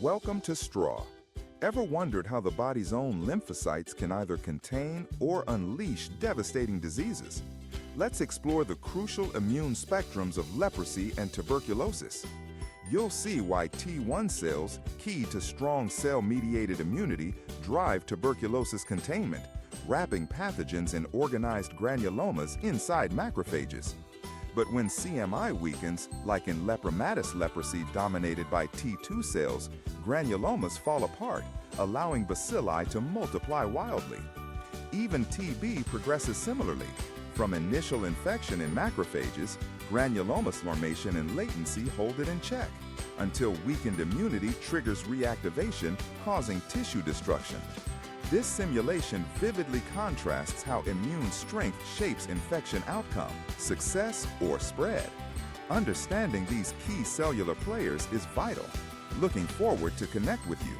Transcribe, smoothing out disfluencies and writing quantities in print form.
Welcome to Straw. Ever wondered how the body's own lymphocytes can either contain or unleash devastating diseases? Let's explore the crucial immune spectrums of leprosy and tuberculosis. You'll see why T1 cells, key to strong cell-mediated immunity, drive tuberculosis containment, wrapping pathogens in organized granulomas inside macrophages. But when CMI weakens, like in lepromatous leprosy dominated by T2 cells, granulomas fall apart, allowing bacilli to multiply wildly. Even TB progresses similarly. From initial infection in macrophages, granuloma formation and latency hold it in check, until weakened immunity triggers reactivation, causing tissue destruction. This simulation vividly contrasts how immune strength shapes infection outcome, success, or spread. Understanding these key cellular players is vital. Looking forward to connect with you.